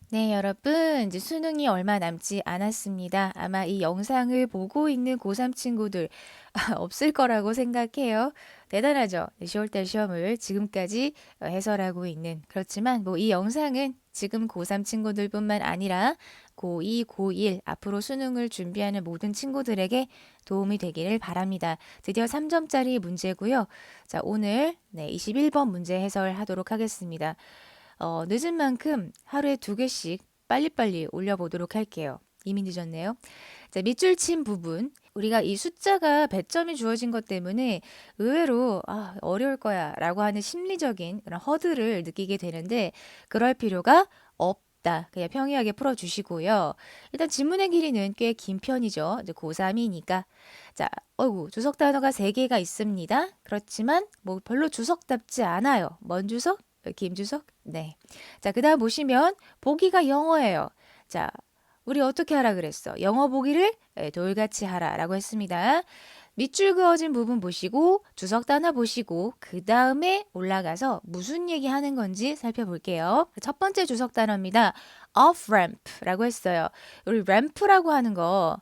네, 여러분, 이제 수능이 얼마 남지 않았습니다. 아마 이 영상을 보고 있는 고3 친구들 없을 거라고 생각해요. 대단하죠? 10월달 시험을 지금까지 해설하고 있는. 그렇지만 뭐 이 영상은 지금 고3 친구들뿐만 아니라 고2, 고1 앞으로 수능을 준비하는 모든 친구들에게 도움이 되기를 바랍니다. 드디어 3점짜리 문제고요. 자, 오늘 21번 문제 해설하도록 하겠습니다. 늦은 만큼 하루에 2개씩 빨리빨리 올려보도록 할게요. 이미 늦었네요. 자, 밑줄 친 부분. 우리가 이 숫자가 배점이 주어진 것 때문에 의외로 어려울 거야 라고 하는 심리적인 그런 허들을 느끼게 되는데 그럴 필요가 없다. 그냥 평이하게 풀어주시고요. 일단 지문의 길이는 꽤 긴 편이죠. 이제 고3이니까. 자, 주석 단어가 3개가 있습니다. 그렇지만 뭐 별로 주석답지 않아요. 뭔 주석? 김주석? 네. 자, 그 다음 보시면 보기가 영어예요. 자, 우리 어떻게 하라 그랬어? 영어 보기를 돌같이 하라라고 했습니다. 밑줄 그어진 부분 보시고 주석 단어 보시고 그 다음에 올라가서 무슨 얘기 하는 건지 살펴볼게요. 첫 번째 주석 단어입니다. off ramp라고 했어요. 우리 램프라고 하는 거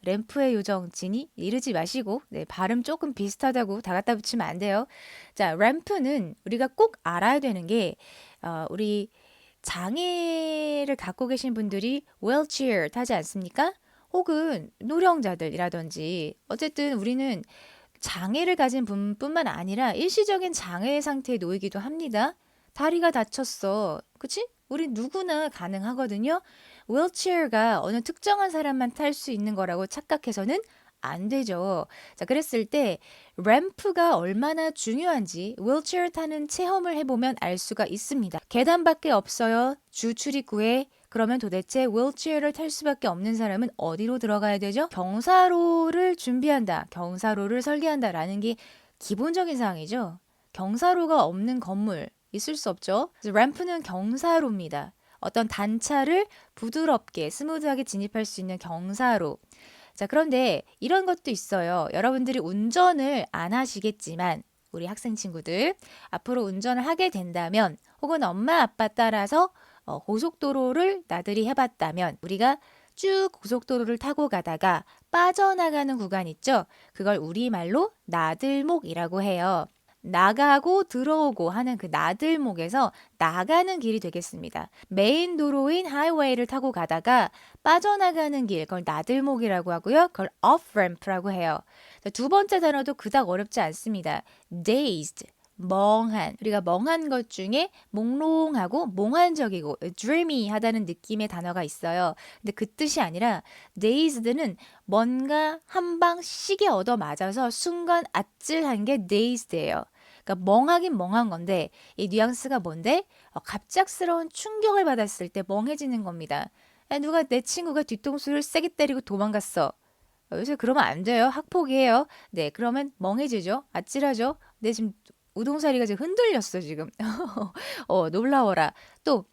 램프의 요정 지니 이르지 마시고 발음 조금 비슷하다고 다 갖다 붙이면 안 돼요. 자, 램프는 우리가 꼭 알아야 되는 게 우리 장애를 갖고 계신 분들이 휠체어 타지 않습니까? 혹은 노령자들이라든지 어쨌든 우리는 장애를 가진 분뿐만 아니라 일시적인 장애 상태에 놓이기도 합니다. 다리가 다쳤어. 그치? 우리 누구나 가능하거든요. 휠체어가 어느 특정한 사람만 탈 수 있는 거라고 착각해서는 안 되죠. 자, 그랬을 때 램프가 얼마나 중요한지 휠체어 타는 체험을 해보면 알 수가 있습니다. 계단밖에 없어요. 주 출입구에. 그러면 도대체 휠체어를 탈 수밖에 없는 사람은 어디로 들어가야 되죠? 경사로를 준비한다. 경사로를 설계한다라는 게 기본적인 사항이죠. 경사로가 없는 건물 있을 수 없죠. 그래서 램프는 경사로입니다. 어떤 단차를 부드럽게 스무드하게 진입할 수 있는 경사로. 자, 그런데 이런 것도 있어요. 여러분들이 운전을 안 하시겠지만 우리 학생 친구들 앞으로 운전을 하게 된다면 혹은 엄마 아빠 따라서 고속도로를 나들이 해봤다면 우리가 쭉 고속도로를 타고 가다가 빠져나가는 구간 있죠? 그걸 우리말로 나들목이라고 해요. 나가고 들어오고 하는 그 나들목에서 나가는 길이 되겠습니다. 메인 도로인 하이웨이를 타고 가다가 빠져나가는 길, 그걸 나들목이라고 하고요. 그걸 off-ramp라고 해요. 두 번째 단어도 그닥 어렵지 않습니다. dazed, 멍한. 우리가 멍한 것 중에 몽롱하고 몽환적이고 dreamy 하다는 느낌의 단어가 있어요. 근데 그 뜻이 아니라 dazed는 뭔가 한 방 시계 얻어 맞아서 순간 아찔한 게 dazed예요. 그러니까 멍하긴 멍한 건데 이 뉘앙스가 뭔데? 갑작스러운 충격을 받았을 때 멍해지는 겁니다. 야, 누가 내 친구가 뒤통수를 세게 때리고 도망갔어. 요새 그러면 안 돼요. 학폭이에요. 네, 그러면 멍해지죠. 아찔하죠. 내 지금 우동사리가 지금 흔들렸어, 지금. 놀라워라. 또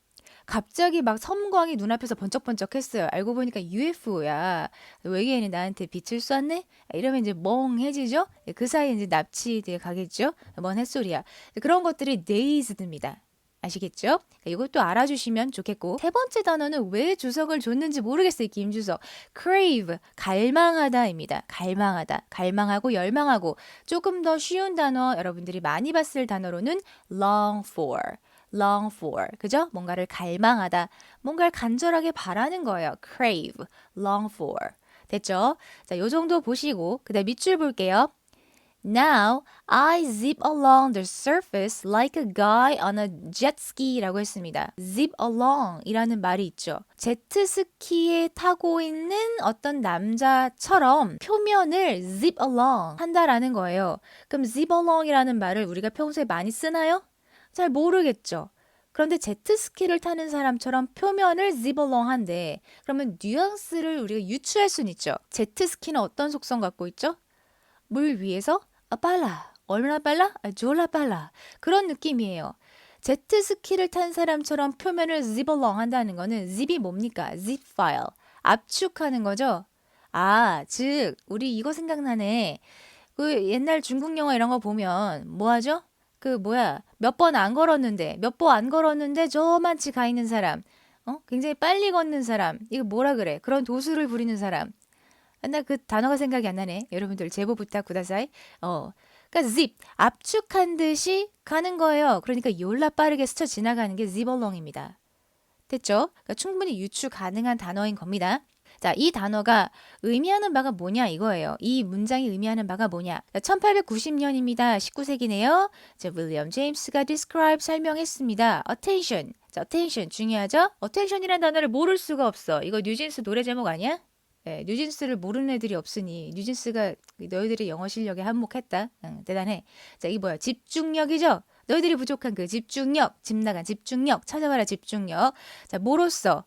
갑자기 막 섬광이 눈앞에서 번쩍번쩍 했어요. 알고 보니까 UFO야. 외계인이 나한테 빛을 쐈네? 이러면 이제 멍해지죠? 그 사이에 이제 납치돼 가겠죠? 뭔 햇소리야. 그런 것들이 dazed입니다. 아시겠죠? 이것도 알아주시면 좋겠고. 세 번째 단어는 왜 주석을 줬는지 모르겠어요. 김주석. crave, 갈망하다입니다. 갈망하다. 갈망하고 열망하고. 조금 더 쉬운 단어, 여러분들이 많이 봤을 단어로는 long for. long for. 그죠? 뭔가를 갈망하다. 뭔가를 간절하게 바라는 거예요. crave, long for. 됐죠? 자, 요 정도 보시고, 그 다음 밑줄 볼게요. Now, I zip along the surface like a guy on a jet ski 라고 했습니다. zip along 이라는 말이 있죠. 제트스키에 타고 있는 어떤 남자처럼 표면을 zip along 한다라는 거예요. 그럼 zip along 이라는 말을 우리가 평소에 많이 쓰나요? 잘 모르겠죠. 그런데 제트스키를 타는 사람처럼 표면을 zip along 한데 그러면 뉘앙스를 우리가 유추할 수는 있죠. 제트스키는 어떤 속성 갖고 있죠? 물 위에서 빨라. 얼마나 빨라? 졸라 빨라. 그런 느낌이에요. 제트스키를 탄 사람처럼 표면을 zip along 한다는 거는 zip이 뭡니까? zip file. 압축하는 거죠. 즉 우리 이거 생각나네. 그 옛날 중국 영화 이런 거 보면 뭐 하죠? 몇 번 안 걸었는데 저만치 가 있는 사람. 굉장히 빨리 걷는 사람. 이거 뭐라 그래? 그런 도수를 부리는 사람. 나 그 단어가 생각이 안 나네. 여러분들 제보 부탁 구다사이. 그러니까 zip 압축한 듯이 가는 거예요. 그러니까 yor라 빠르게 스쳐 지나가는 게 zip along입니다. 됐죠? 그러니까 충분히 유추 가능한 단어인 겁니다. 자, 이 단어가 의미하는 바가 뭐냐 이거예요. 이 문장이 의미하는 바가 뭐냐. 1890년입니다. 19세기네요. 자, 윌리엄 제임스가 describe 설명했습니다. attention. 자, attention 중요하죠? attention이라는 단어를 모를 수가 없어. 이거 뉴진스 노래 제목 아니야? 네, 뉴진스를 모르는 애들이 없으니 뉴진스가 너희들의 영어 실력에 한몫했다. 대단해. 자, 이게 뭐야? 집중력이죠? 너희들이 부족한 그 집중력, 집 나간 집중력, 찾아봐라 집중력. 자, 뭐로써?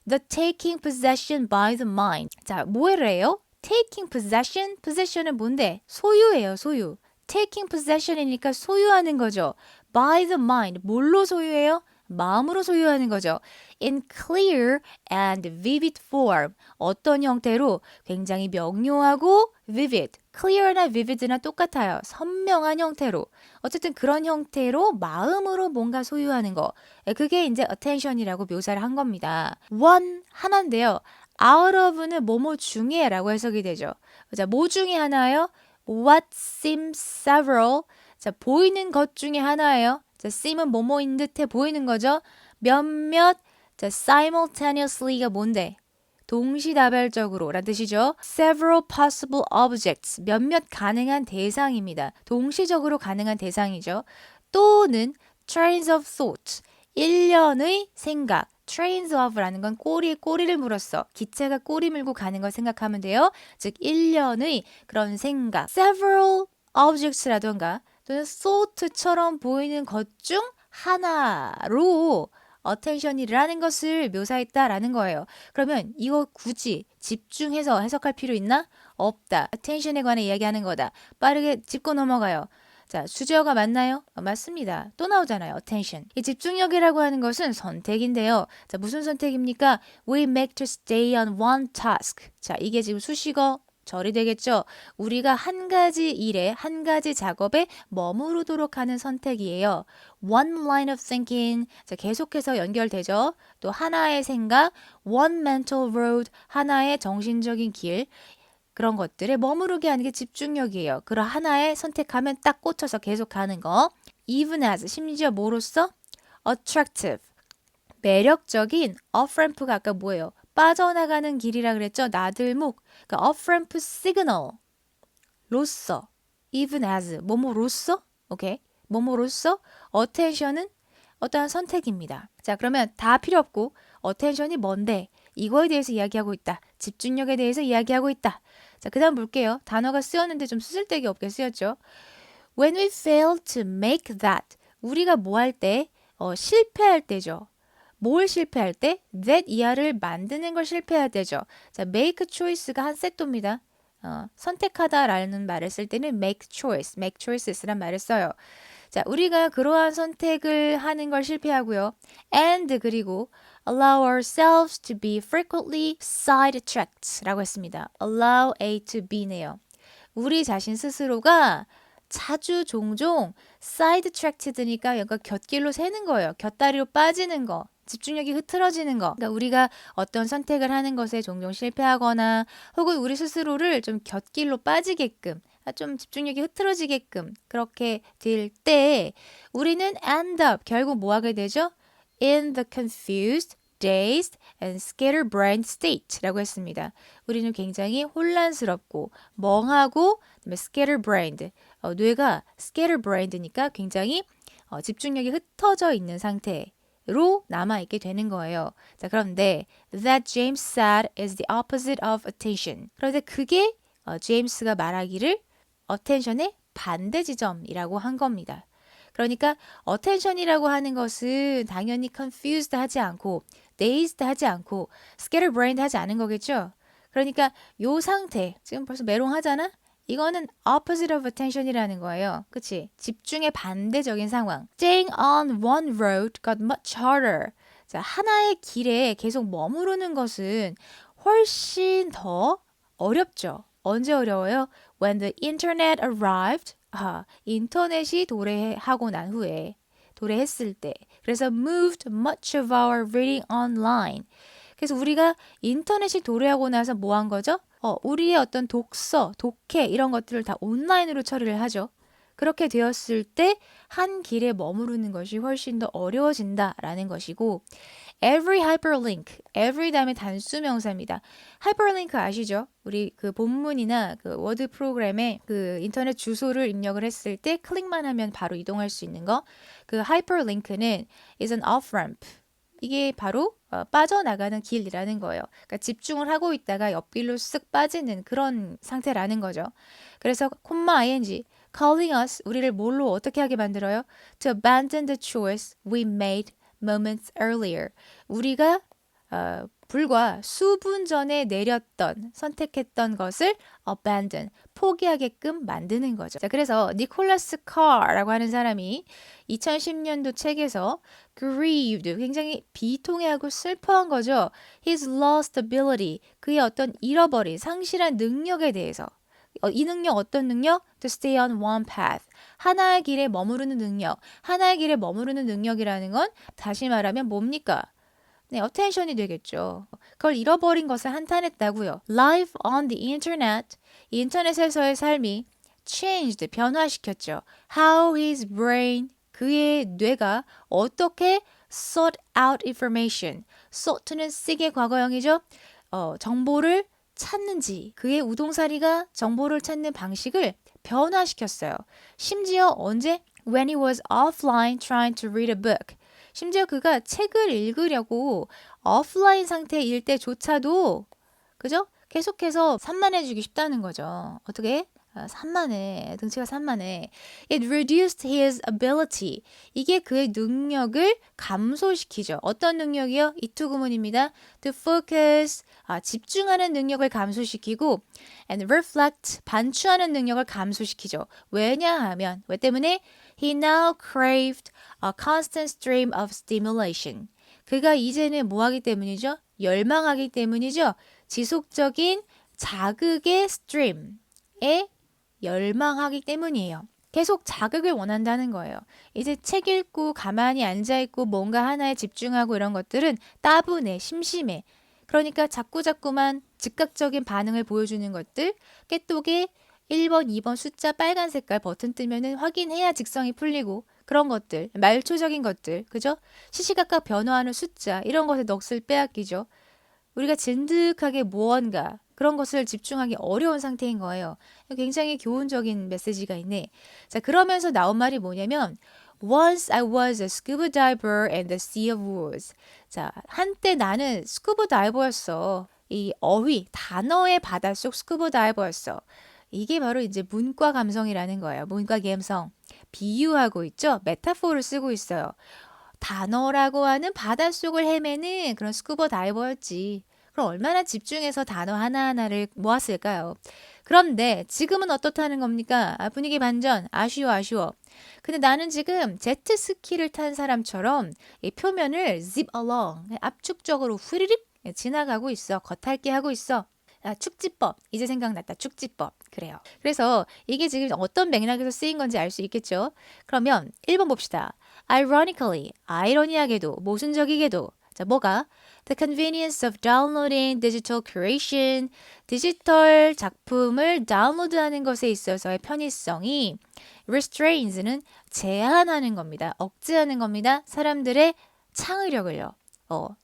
The taking possession by the mind. 자, 뭐래요? Taking possession? possession은 뭔데? 소유예요, 소유. Taking possession이니까 소유하는 거죠. By the mind. 뭘로 소유해요? 마음으로 소유하는 거죠. In clear and vivid form. 어떤 형태로? 굉장히 명료하고 vivid. clear나 vivid나 똑같아요. 선명한 형태로. 어쨌든 그런 형태로 마음으로 뭔가 소유하는 거. 그게 이제 attention이라고 묘사를 한 겁니다. one 하나인데요. out of는 뭐뭐 중에라고 해석이 되죠. 자, 뭐 중에 하나요? What seems several. 자, 보이는 것 중에 하나예요. 자, seem은 뭐뭐인 듯해 보이는 거죠. 몇몇. 자, simultaneously가 뭔데? 동시다발적으로 라는 뜻이죠. Several possible objects. 몇몇 가능한 대상입니다. 동시적으로 가능한 대상이죠. 또는 trains of thought. 일련의 생각. trains of라는 건 꼬리에 꼬리를 물었어. 기차가 꼬리 물고 가는 걸 생각하면 돼요. 즉 일련의 그런 생각. several objects라던가 또는 thought처럼 보이는 것 중 하나로 attention이라는 것을 묘사했다라는 거예요. 그러면 이거 굳이 집중해서 해석할 필요 있나? 없다. attention에 관해 이야기하는 거다. 빠르게 짚고 넘어가요. 자, 주제어가 맞나요? 맞습니다. 또 나오잖아요. attention. 이 집중력이라고 하는 것은 선택인데요. 자, 무슨 선택입니까? We make to stay on one task. 자, 이게 지금 수식어 절이 되겠죠. 우리가 한 가지 일에, 한 가지 작업에 머무르도록 하는 선택이에요. One line of thinking. 자, 계속해서 연결되죠. 또 하나의 생각, one mental road. 하나의 정신적인 길. 그런 것들에 머무르게 하는 게 집중력이에요. 그런 하나에 선택하면 딱 꽂혀서 계속 가는 거. Even as, 심지어 뭐로써? Attractive. 매력적인 off-ramp가 아까 뭐예요? 빠져나가는 길이라 그랬죠? 나들목. 그러니까 off-ramp signal로서 even as 뭐뭐로서 오케이 뭐뭐로서 attention은 어떠한 선택입니다. 자, 그러면 다 필요 없고 attention이 뭔데? 이거에 대해서 이야기하고 있다. 집중력에 대해서 이야기하고 있다. 자, 그 다음 볼게요. 단어가 쓰였는데 좀 쓰잘데기 없게 쓰였죠. When we fail to make that. 우리가 뭐 할 때? 실패할 때죠. 뭘 실패할 때? that 이하를 만드는 걸 실패할 때죠. 자, make choice가 한 세트입니다. 선택하다라는 말을 쓸 때는 make choice, make choices란 말을 써요. 자, 우리가 그러한 선택을 하는 걸 실패하고요. and 그리고 allow ourselves to be frequently sidetracked 라고 했습니다. allow A to B네요. 우리 자신 스스로가 자주 종종 sidetracked니까 약간 곁길로 새는 거예요. 곁다리로 빠지는 거. 집중력이 흐트러지는 거. 그러니까 우리가 어떤 선택을 하는 것에 종종 실패하거나 혹은 우리 스스로를 좀 곁길로 빠지게끔 좀 집중력이 흐트러지게끔 그렇게 될 때 우리는 end up 결국 뭐 하게 되죠? In the confused, dazed and scatterbrained state라고 했습니다. 우리는 굉장히 혼란스럽고 멍하고 scatterbrained 뇌가 scatterbrained니까 굉장히 집중력이 흩어져 있는 상태 로 남아있게 되는 거예요. 자, 그런데 that James said is the opposite of attention. 그런데 그게 제임스가 말하기를 attention의 반대 지점이라고 한 겁니다. 그러니까 attention이라고 하는 것은 당연히 confused 하지 않고 dazed 하지 않고 scatterbrained 하지 않은 거겠죠. 그러니까 요 상태 지금 벌써 메롱하잖아. 이거는 opposite of attention이라는 거예요. 그치? 집중의 반대적인 상황. Staying on one road got much harder. 자, 하나의 길에 계속 머무르는 것은 훨씬 더 어렵죠. 언제 어려워요? When the internet arrived. 인터넷이 도래하고 난 후에 도래했을 때 그래서 moved much of our reading online. 그래서 우리가 인터넷이 도래하고 나서 뭐 한 거죠? 우리의 어떤 독서, 독해 이런 것들을 다 온라인으로 처리를 하죠. 그렇게 되었을 때 한 길에 머무르는 것이 훨씬 더 어려워진다라는 것이고 every hyperlink, every 다음에 단수 명사입니다. hyperlink 아시죠? 우리 그 본문이나 그 워드 프로그램에 그 인터넷 주소를 입력을 했을 때 클릭만 하면 바로 이동할 수 있는 거. 그 hyperlink는 is an off-ramp. 이게 바로 빠져나가는 길이라는 거예요. 그러니까 집중을 하고 있다가 옆길로 쓱 빠지는 그런 상태라는 거죠. 그래서 콤마 ing calling us 우리를 뭘로 어떻게 하게 만들어요? To abandon the choice we made moments earlier. 우리가 불과 수분 전에 내렸던 선택했던 것을 abandon 포기하게끔 만드는 거죠. 자, 그래서 니콜라스 카라고 하는 사람이 2010년도 책에서 grieved 굉장히 비통해하고 슬퍼한 거죠. His lost ability 그의 어떤 잃어버린 상실한 능력에 대해서 이 능력 어떤 능력? To stay on one path. 하나의 길에 머무르는 능력. 하나의 길에 머무르는 능력이라는 건 다시 말하면 뭡니까? 네, attention이 되겠죠. 그걸 잃어버린 것을 한탄했다고요. Life on the internet. 인터넷에서의 삶이 changed, 변화시켰죠. How his brain, 그의 뇌가 어떻게 sought out information. sought는 seek의 과거형이죠. 정보를 찾는지 그의 우동사리가 정보를 찾는 방식을 변화시켰어요. 심지어 언제? When he was offline trying to read a book. 심지어 그가 책을 읽으려고 오프라인 상태일 때조차도 그죠? 계속해서 산만해지기 쉽다는 거죠. 어떻게? 산만해. 등치가 산만해. It reduced his ability. 이게 그의 능력을 감소시키죠. 어떤 능력이요? 이투 구문입니다. To focus. 집중하는 능력을 감소시키고 and reflect. 반추하는 능력을 감소시키죠. 왜냐하면 왜 때문에? He now craved a constant stream of stimulation. 그가 이제는 뭐 하기 때문이죠? 열망하기 때문이죠. 지속적인 자극의 stream에 열망하기 때문이에요. 계속 자극을 원한다는 거예요. 이제 책 읽고 가만히 앉아있고 뭔가 하나에 집중하고 이런 것들은 따분해, 심심해. 그러니까 자꾸자꾸만 즉각적인 반응을 보여주는 것들, 깨똑에 1번, 2번 숫자 빨간 색깔 버튼 뜨면은 확인해야 직성이 풀리고 그런 것들, 말초적인 것들, 그죠? 시시각각 변화하는 숫자, 이런 것에 넋을 빼앗기죠. 우리가 진득하게 무언가 그런 것을 집중하기 어려운 상태인 거예요. 굉장히 교훈적인 메시지가 있네. 자, 그러면서 나온 말이 뭐냐면 Once I was a scuba diver in the sea of words. 자, 한때 나는 스쿠버 다이버였어. 이 어휘, 단어의 바닷속 스쿠버 다이버였어. 이게 바로 이제 문과 감성이라는 거예요. 문과 감성. 비유하고 있죠. 메타포를 쓰고 있어요. 단어라고 하는 바닷속을 헤매는 그런 스쿠버 다이버였지. 그럼 얼마나 집중해서 단어 하나하나를 모았을까요? 그런데 지금은 어떻다는 겁니까? 분위기 반전. 아쉬워. 근데 나는 지금 제트스키를 탄 사람처럼 이 표면을 zip along, 압축적으로 후리릭 지나가고 있어. 겉핥기 하고 있어. 축지법. 이제 생각났다. 축지법. 그래요. 그래서 이게 지금 어떤 맥락에서 쓰인 건지 알 수 있겠죠? 그러면 1번 봅시다. Ironically, 아이러니하게도, 모순적이게도. 자, 뭐가? The convenience of downloading digital creation. 디지털 작품을 다운로드하는 것에 있어서의 편의성이 restrains는 제한하는 겁니다. 억제하는 겁니다. 사람들의 창의력을요.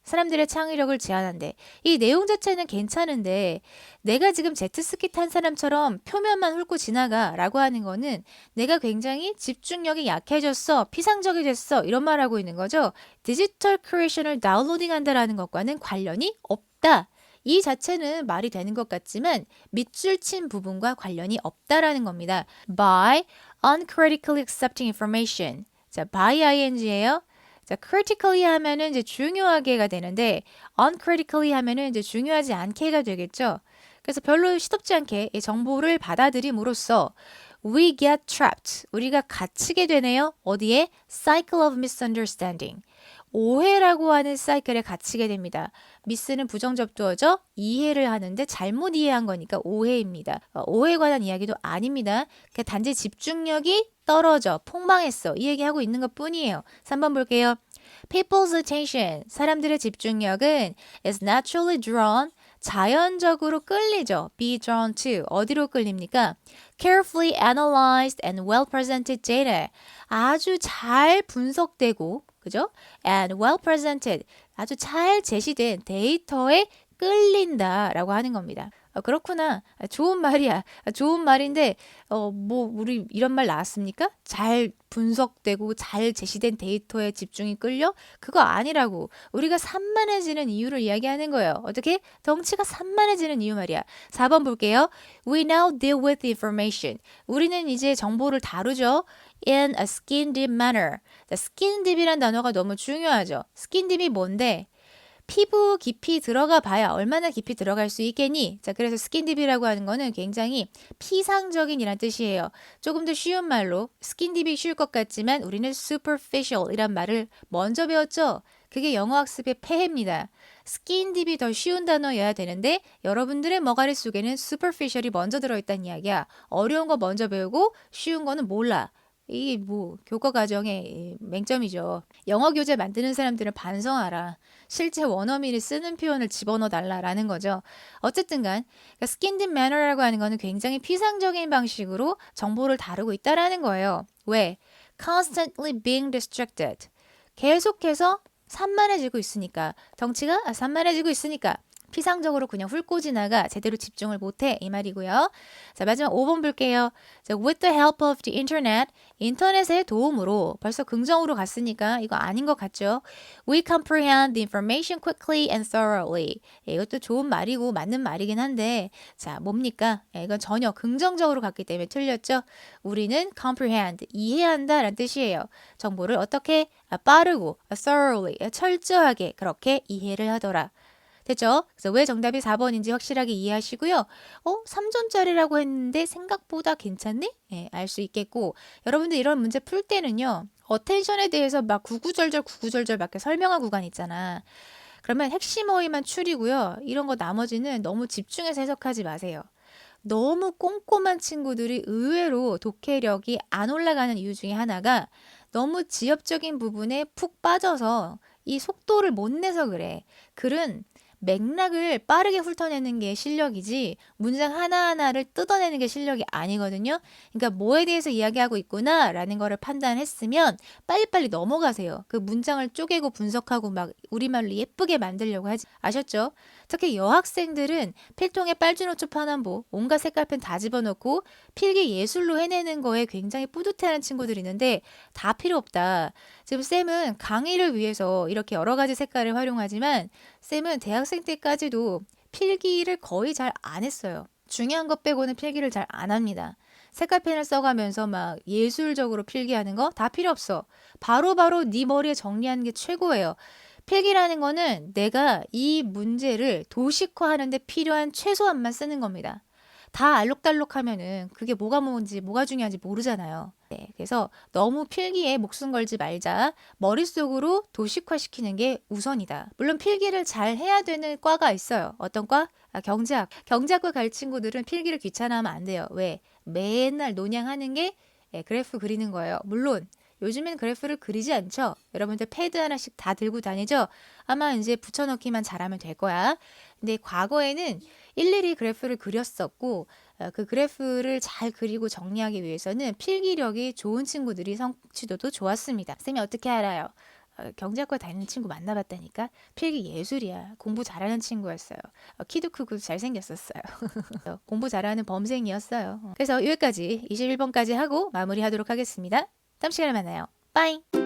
사람들의 창의력을 제한한대. 이 내용 자체는 괜찮은데 내가 지금 제트스키 탄 사람처럼 표면만 훑고 지나가 라고 하는 거는 내가 굉장히 집중력이 약해졌어. 피상적이 됐어. 이런 말 하고 있는 거죠. 디지털 크리에이션을 다운로딩 한다라는 것과는 관련이 없다. 이 자체는 말이 되는 것 같지만 밑줄 친 부분과 관련이 없다라는 겁니다. By uncritically accepting information. 자, by ing예요. 자, critically 하면은 이제 중요하게가 되는데 uncritically 하면은 이제 중요하지 않게가 되겠죠. 그래서 별로 시덥지 않게 이 정보를 받아들임으로써 we get trapped. 우리가 갇히게 되네요. 어디에? Cycle of misunderstanding. 오해라고 하는 사이클에 갇히게 됩니다. 미스는 부정접두어죠. 이해를 하는데 잘못 이해한 거니까 오해입니다. 오해에 관한 이야기도 아닙니다. 그냥 단지 집중력이 떨어져 폭망했어. 이 얘기하고 있는 것 뿐이에요. 3번 볼게요. People's attention, 사람들의 집중력은 is naturally drawn, 자연적으로 끌리죠. Be drawn to, 어디로 끌립니까? Carefully analyzed and well presented data, 아주 잘 분석되고, 그죠? And well presented, 아주 잘 제시된 데이터에 끌린다라고 하는 겁니다. 그렇구나. 좋은 말이야. 좋은 말인데, 우리 이런 말 나왔습니까? 잘 분석되고 잘 제시된 데이터에 집중이 끌려? 그거 아니라고. 우리가 산만해지는 이유를 이야기하는 거예요. 어떻게? 덩치가 산만해지는 이유 말이야. 4번 볼게요. We now deal with information. 우리는 이제 정보를 다루죠. In a skin deep manner. skin deep이란 단어가 너무 중요하죠. skin deep이 뭔데? 피부 깊이 들어가 봐야 얼마나 깊이 들어갈 수 있겠니? 자, 그래서 스킨딥이라고 하는 거는 굉장히 피상적인이란 뜻이에요. 조금 더 쉬운 말로 스킨딥이 쉬울 것 같지만 우리는 superficial 이란 말을 먼저 배웠죠? 그게 영어 학습의 폐해입니다. 스킨딥이 더 쉬운 단어여야 되는데 여러분들의 머가리 속에는 superficial이 먼저 들어있다는 이야기야. 어려운 거 먼저 배우고 쉬운 거는 몰라. 이 교과 과정의 맹점이죠. 영어 교재 만드는 사람들은 반성하라. 실제 원어민이 쓰는 표현을 집어넣어 달라라는 거죠. 어쨌든 간 그러니까 skin deep manner라고 하는 거는 굉장히 피상적인 방식으로 정보를 다루고 있다라는 거예요. 왜? Constantly being distracted. 계속해서 산만해지고 있으니까. 덩치가 산만해지고 있으니까. 피상적으로 그냥 훑고 지나가 제대로 집중을 못해 이 말이고요. 자, 마지막 5번 볼게요. 자, with the help of the internet, 인터넷의 도움으로 벌써 긍정으로 갔으니까 이거 아닌 것 같죠? We comprehend the information quickly and thoroughly. 이것도 좋은 말이고 맞는 말이긴 한데 자, 뭡니까? 이건 전혀 긍정적으로 갔기 때문에 틀렸죠? 우리는 comprehend, 이해한다 라는 뜻이에요. 정보를 어떻게? 빠르고 thoroughly, 철저하게 그렇게 이해를 하더라. 됐죠? 그래서 왜 정답이 4번인지 확실하게 이해하시고요. 3점짜리라고 했는데 생각보다 괜찮네? 알 수 있겠고 여러분들 이런 문제 풀 때는요. 어텐션에 대해서 막 구구절절 막 이렇게 설명한 구간 있잖아. 그러면 핵심 어휘만 추리고요. 이런 거 나머지는 너무 집중해서 해석하지 마세요. 너무 꼼꼼한 친구들이 의외로 독해력이 안 올라가는 이유 중에 하나가 너무 지엽적인 부분에 푹 빠져서 이 속도를 못 내서 그래. 글은 맥락을 빠르게 훑어내는 게 실력이지 문장 하나하나를 뜯어내는 게 실력이 아니거든요. 그러니까 뭐에 대해서 이야기하고 있구나 라는 거를 판단했으면 빨리빨리 넘어가세요. 그 문장을 쪼개고 분석하고 막 우리말로 예쁘게 만들려고 하지. 아셨죠? 특히 여학생들은 필통에 빨주노초 파남보 온갖 색깔펜 다 집어넣고 필기 예술로 해내는 거에 굉장히 뿌듯해하는 친구들이 있는데 다 필요 없다. 지금 쌤은 강의를 위해서 이렇게 여러 가지 색깔을 활용하지만 쌤은 대학생 때까지도 필기를 거의 잘 안 했어요. 중요한 것 빼고는 필기를 잘 안 합니다. 색깔펜을 써가면서 막 예술적으로 필기하는 거 다 필요 없어. 바로바로 네 머리에 정리하는 게 최고예요. 필기라는 거는 내가 이 문제를 도식화하는 데 필요한 최소한만 쓰는 겁니다. 다 알록달록하면은 그게 뭐가 뭔지 뭐가 중요한지 모르잖아요. 네, 그래서 너무 필기에 목숨 걸지 말자. 머릿속으로 도식화시키는 게 우선이다. 물론 필기를 잘 해야 되는 과가 있어요. 어떤 과? 경제학. 경제학과 갈 친구들은 필기를 귀찮아하면 안 돼요. 왜? 맨날 논양하는 게 그래프 그리는 거예요. 물론 요즘엔 그래프를 그리지 않죠. 여러분들 패드 하나씩 다 들고 다니죠. 아마 이제 붙여넣기만 잘하면 될 거야. 근데 과거에는 일일이 그래프를 그렸었고 그 그래프를 잘 그리고 정리하기 위해서는 필기력이 좋은 친구들이 성취도도 좋았습니다. 쌤이 어떻게 알아요? 경제학과 다니는 친구 만나봤다니까. 필기 예술이야. 공부 잘하는 친구였어요. 키도 크고 잘생겼었어요. 공부 잘하는 범생이었어요. 그래서 여기까지 21번까지 하고 마무리하도록 하겠습니다. 다음 시간에 만나요. 빠잉!